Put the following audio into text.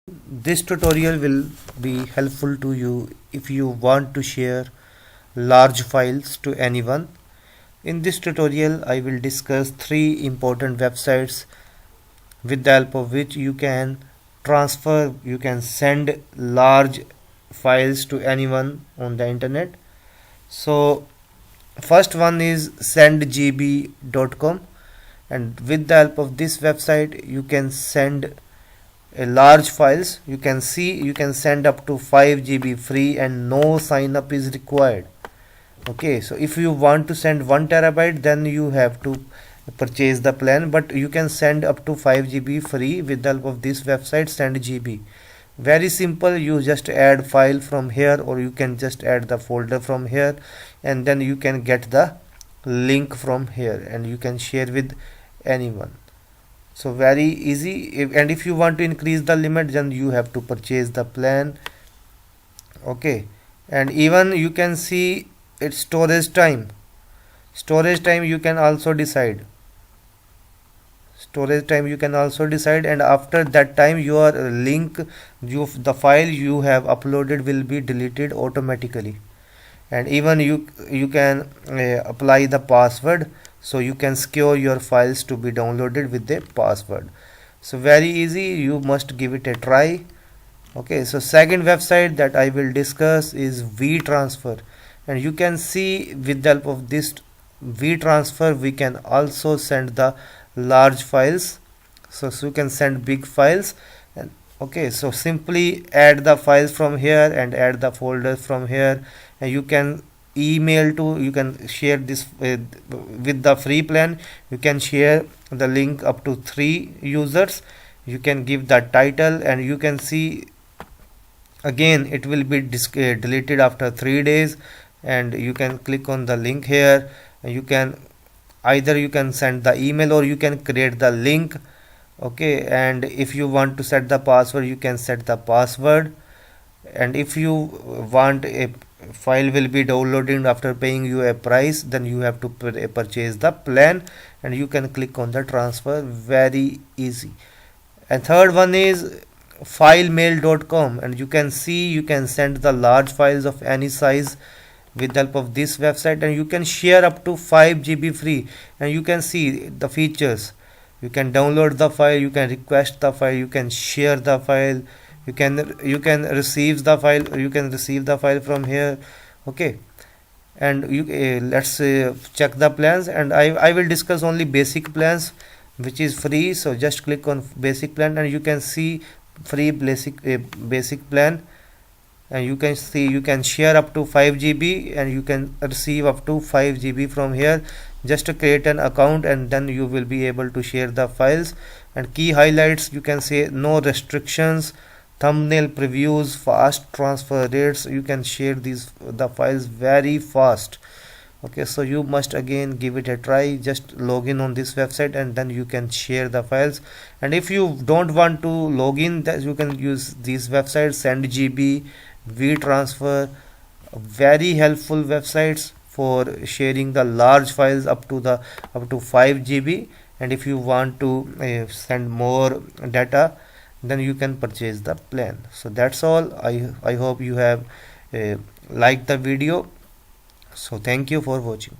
This tutorial will be helpful to you if you want to share large files to anyone. In this tutorial, I will discuss three important websites with the help of which you can send large files to anyone on the internet. So, first one is sendgb.com, and with the help of this website, you can send large files. You can send up to 5 GB free and no sign up is required. Okay, so if you want to send 1 TB, then you have to purchase the plan, but you can send up to 5 GB free with the help of this website SendGB. Very simple, you just add file from here, or you can just add the folder from here, and then you can get the link from here and you can share with anyone. So very easy. And if you want to increase the limit, then you have to purchase the plan. Okay, and even you can see its storage time you can also decide. And after that time, your the file you have uploaded will be deleted automatically. And even you can apply the password, so you can secure your files to be downloaded with the password. So very easy, you must give it a try. Okay, so second website that I will discuss is WeTransfer, and you can see with the help of this WeTransfer we can also send the large files. So you can send big files. And okay, so simply add the files from here and add the folders from here, and you can you can share this with the free plan. You can share the link up to 3 users. You can give the title, and you can see again it will be deleted after 3 days. And you can click on the link here, and you can send the email or you can create the link. Okay, and if you want to set the password, you can set the password. And if you want a file will be downloading after paying you a price, then you have to purchase the plan, and you can click on the transfer. Very easy. And third one is filemail.com, and you can see you can send the large files of any size with the help of this website, and you can share up to 5 GB free. And you can see the features. You can download the file, you can request the file, you can share the file, you can receive the file from here. Okay, and let's check the plans, and I will discuss only basic plans, which is free. So just click on basic plan, and you can see free basic plan. And you can see you can share up to 5 GB, and you can receive up to 5 GB from here. Just to create an account, and then you will be able to share the files. And key highlights, you can say no restrictions, thumbnail previews, fast transfer rates. You can share the files very fast. Okay, so you must again give it a try. Just log in on this website, and then you can share the files. And if you don't want to log in, that you can use these websites SendGB, WeTransfer. Very helpful websites for sharing the large files up to 5 GB. And if you want to send more data, then you can purchase the plan. So that's all. I hope you have liked the video. So thank you for watching.